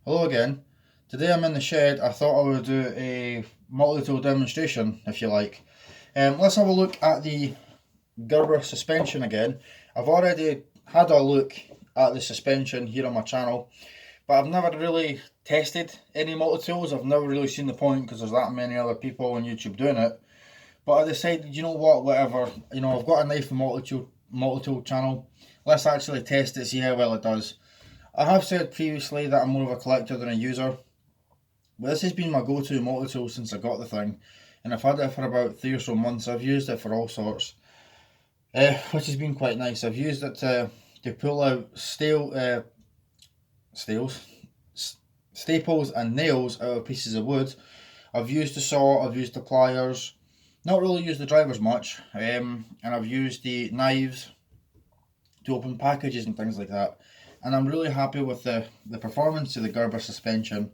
Hello again. Today I'm in the shed. I thought I would do a multi-tool demonstration, if you like. Let's have a look at the Gerber suspension again. I've already had a look at the suspension here on my channel, but I've never really tested any multi-tools. I've never really seen the point because there's that many other people on YouTube doing it. But I decided, you know what, whatever. I've got a knife and multi-tool channel. Let's actually test it, see how well it does. I have said previously that I'm more of a collector than a user, but this has been my go-to multi-tool since I got the thing, and I've had it for about 3 or so months. I've used it for all sorts, which has been quite nice. I've used it to pull out staples and nails out of pieces of wood. I've used the saw, I've used the pliers, not really used the drivers much, and I've used the knives to open packages and things like that. And I'm really happy with the performance of the Gerber suspension.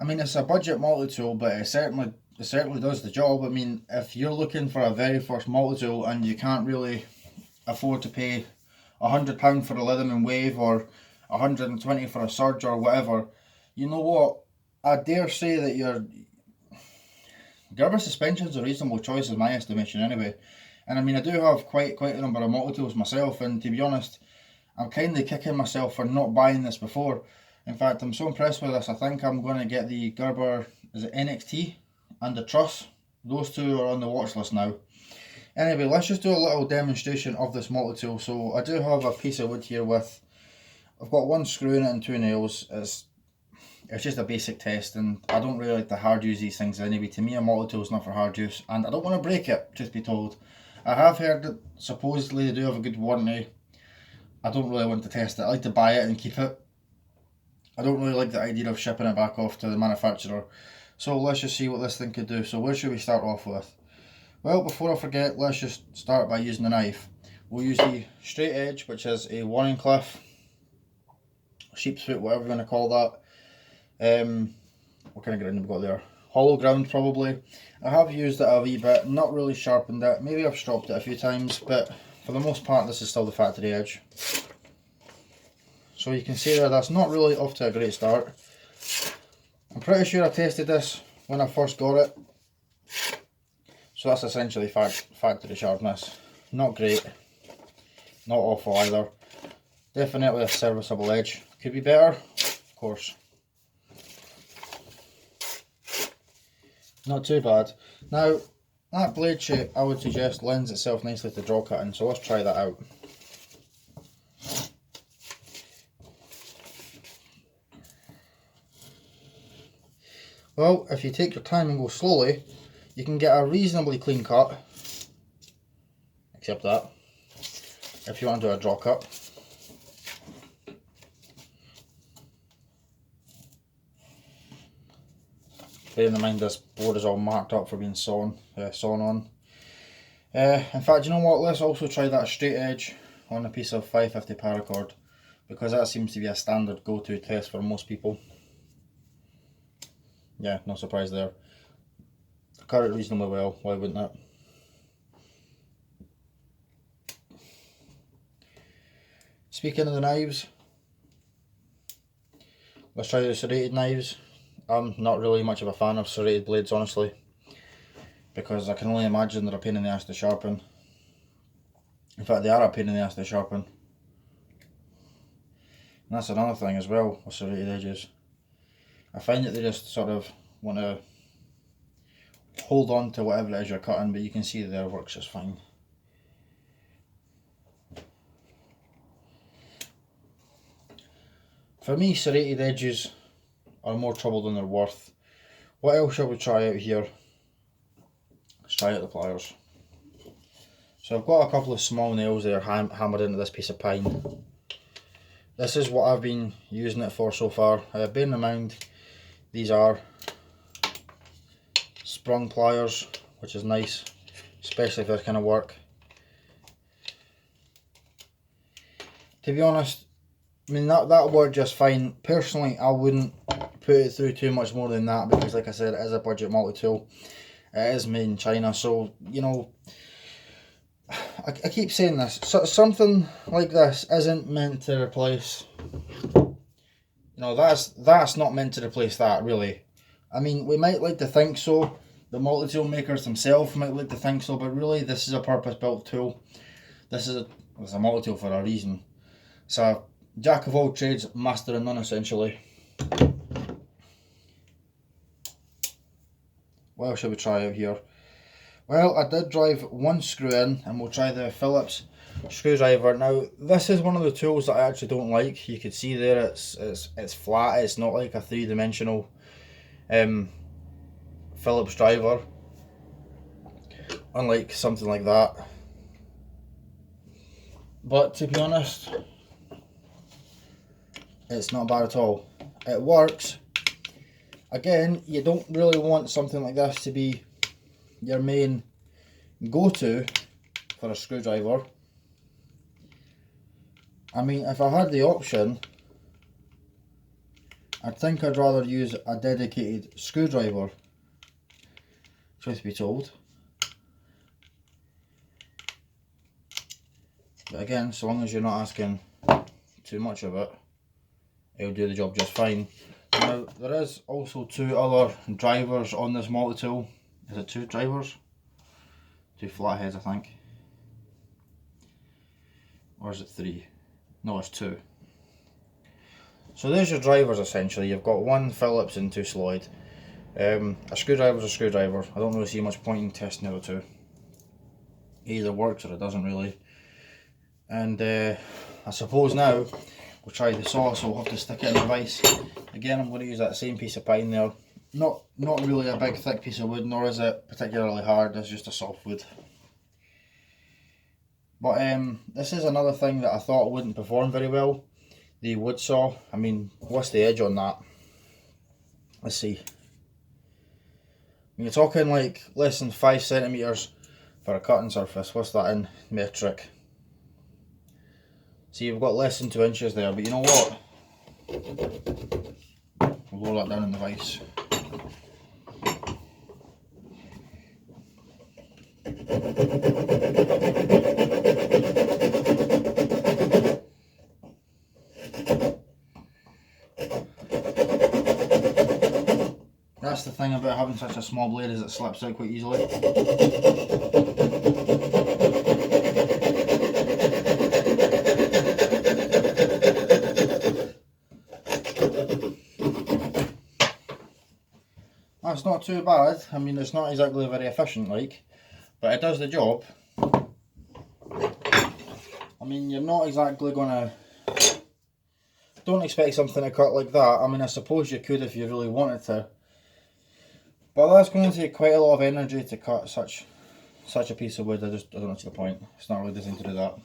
I mean, it's a budget multi-tool, but it certainly does the job. I mean, if you're looking for a very first multi-tool and you can't really afford to pay £100 for a Leatherman Wave or 120 for a Surge or whatever, you know what? I dare say that your Gerber suspension is a reasonable choice in my estimation anyway. And I mean, I do have quite a number of multi-tools myself, and to be honest, I'm kind of kicking myself for not buying this before. In fact, I'm so impressed with this, I think I'm going to get the Gerber, is it NXT and the Truss? Those two are on the watch list now. Anyway, let's just do a little demonstration of this multi-tool. So I do have a piece of wood here with, I've got one screw in it and two nails. It's just a basic test, and I don't really like to hard use these things anyway. To me, a multi-tool is not for hard use, and I don't want to break it, truth be told. I have heard that supposedly they do have a good warranty. I don't really want to test it. I like to buy it and keep it. I don't really like the idea of shipping it back off to the manufacturer. So let's just see what this thing could do. So where should we start off with? Well, before I forget, let's just start by using the knife. We'll use the straight edge, which is a warning cliff, sheep's foot, whatever you want to call that. What kind of ground have we got there? Hollow ground probably. I have used it a wee bit, not really sharpened it. Maybe I've stropped it a few times, but for the most part this is still the factory edge. So you can see there, that's not really off to a great start. I'm pretty sure I tested this when I first got it. So that's essentially factory sharpness. Not great, not awful either. Definitely a serviceable edge. Could be better, of course. Not too bad. Now, that blade shape I would suggest lends itself nicely to draw cutting, so let's try that out. Well, if you take your time and go slowly, you can get a reasonably clean cut, except that, if you want to do a draw cut. Bearing in mind this board is all marked up for being sawn on. In fact, you know what, let's also try that straight edge on a piece of 550 paracord, because that seems to be a standard go-to test for most people. Yeah, no surprise there. Cut it reasonably well, why wouldn't it? Speaking of the knives, let's try the serrated knives. I'm not really much of a fan of serrated blades, honestly, because I can only imagine they're a pain in the ass to sharpen. In fact, they are a pain in the ass to sharpen. And that's another thing as well with serrated edges. I find that they just sort of want to hold on to whatever it is you're cutting, but you can see there it works just fine. For me, serrated edges are more trouble than they're worth. What else shall we try out here? Let's try out the pliers. So I've got a couple of small nails there hammered into this piece of pine. This is what I've been using it for so far. Bearing in mind, these are sprung pliers, which is nice, especially for this kind of work. To be honest, I mean that'll work just fine. Personally, I wouldn't put it through too much more than that, because like I said, it is a budget multi-tool. It is made in China, so you know, I keep saying this, so something like this isn't meant to replace, No, that's not meant to replace that, really. I mean, we might like to think so. The multi-tool makers themselves might like to think so, but really, this is a purpose-built tool. It's a multi-tool for a reason. It's a jack of all trades, master of none, essentially. What else should we try out here? Well, I did drive one screw in, and we'll try the Phillips screwdriver. Now, this is one of the tools that I actually don't like. You can see there it's flat. It's not like a three-dimensional Phillips driver, unlike something like that. But to be honest, it's not bad at all. It works. Again, you don't really want something like this to be your main go-to for a screwdriver. I mean, if I had the option, I think I'd rather use a dedicated screwdriver, truth be told. But again, so long as you're not asking too much of it, it'll do the job just fine. Now, there is also two other drivers on this multi-tool. Is it two drivers? Two flatheads, I think. Or is it three? No, it's two. So there's your drivers, essentially. You've got one Phillips and two Sloyd. A screwdriver's a screwdriver. I don't really see much point in testing the other two. It either works or it doesn't really. And I suppose now we'll try the saw, so we'll have to stick it in the vise. Again, I'm going to use that same piece of pine there. Not really a big thick piece of wood, nor is it particularly hard. It's just a soft wood. But this is another thing that I thought wouldn't perform very well. The wood saw. I mean, what's the edge on that? Let's see. I mean, you're talking like less than 5 centimeters for a cutting surface. What's that in metric? See, you've got less than 2 inches there, but you know what? We'll lower that down in the vise. That's the thing about having such a small blade, is it slips out quite easily. That's not too bad. I mean, it's not exactly very efficient, like, but it does the job. I mean, you're not exactly gonna... Don't expect something to cut like that. I mean, I suppose you could if you really wanted to. But that's going to take quite a lot of energy to cut such a piece of wood. I don't see the point. It's not really designed to do that.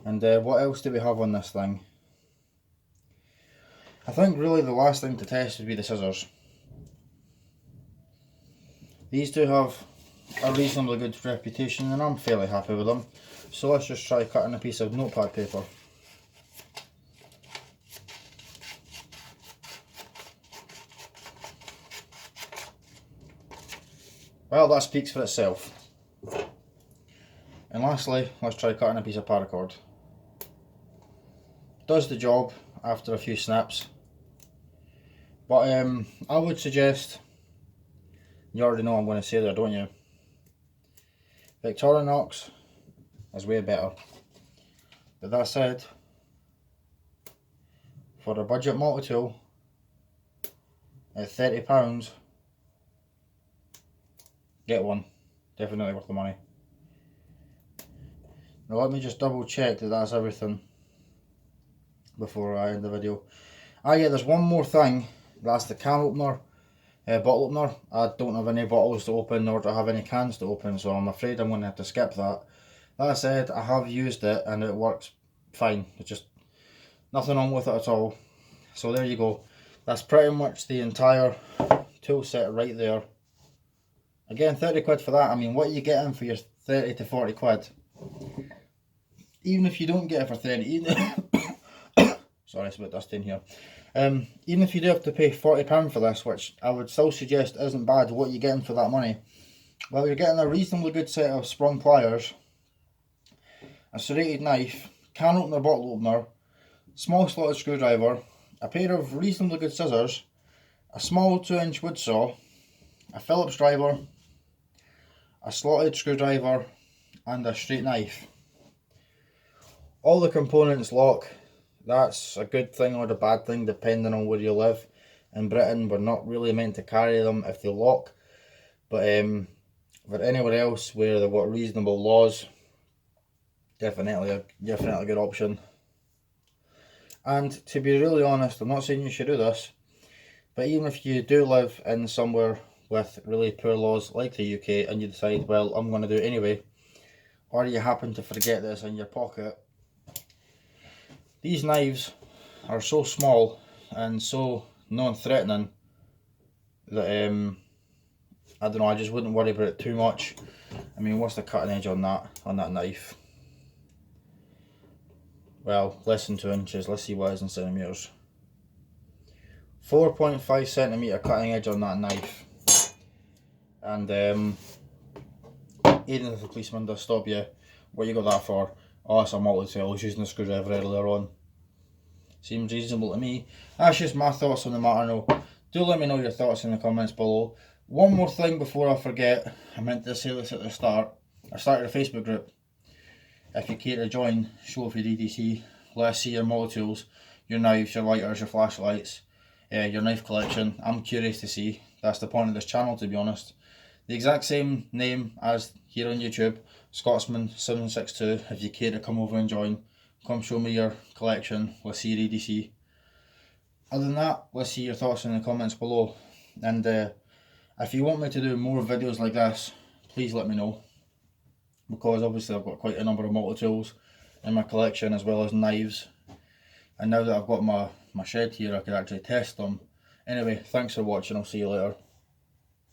And what else do we have on this thing? I think really the last thing to test would be the scissors. These two have a reasonably good reputation and I'm fairly happy with them. So let's just try cutting a piece of notepad paper. Well, that speaks for itself. And lastly, let's try cutting a piece of paracord. Does the job after a few snaps. But I would suggest, you already know what I'm going to say there, don't you? Victorinox is way better. But that said, for a budget multi-tool at £30, get one. Definitely worth the money. Now let me just double check that that's everything before I end the video. Ah yeah, there's one more thing. That's the can opener, bottle opener. I don't have any bottles to open nor do I have any cans to open, so I'm afraid I'm going to have to skip that. That said, I have used it and it works fine. It's just nothing wrong with it at all. So there you go. That's pretty much the entire tool set right there. Again, 30 quid for that. I mean, what are you getting for your 30 to 40 quid? Even if you don't get it for 30, sorry, it's a bit dusty in here. Even if you do have to pay £40 for this, which I would still suggest isn't bad, what are you getting for that money? Well, you're getting a reasonably good set of sprung pliers, a serrated knife, can opener, bottle opener, small slotted screwdriver, a pair of reasonably good scissors, a small 2-inch wood saw, a Phillips driver, a slotted screwdriver, and a straight knife. All the components lock. That's a good thing or a bad thing depending on where you live. In Britain, we're not really meant to carry them if they lock, but for anywhere else where they've got reasonable laws, definitely a good option. And to be really honest, I'm not saying you should do this, but even if you do live in somewhere with really poor laws like the UK and you decide, well, I'm going to do it anyway, or you happen to forget this in your pocket, these knives are so small and so non-threatening that I don't know, I just wouldn't worry about it too much. I mean, what's the cutting edge on that knife? Well, less than 2 inches. Let's see what it is in centimetres. 4.5 centimetre cutting edge on that knife. And even if the policeman does stop you, what you got that for? Oh, it's a multi-tool, I was using a screwdriver earlier on. Seems reasonable to me. That's just my thoughts on the matter now. Do let me know your thoughts in the comments below. One more thing before I forget, I meant to say this at the start. I started a Facebook group. If you care to join, show off your DDC, let us see your multi-tools, your knives, your lighters, your flashlights, your knife collection. I'm curious to see. That's the point of this channel, to be honest. The exact same name as here on YouTube, Scotsman762. If you care to come over and join, come show me your collection, let's see your EDC. Other than that, let's see your thoughts in the comments below. And if you want me to do more videos like this, please let me know. Because obviously I've got quite a number of multi-tools in my collection as well as knives. And now that I've got my shed here, I can actually test them. Anyway, thanks for watching, I'll see you later.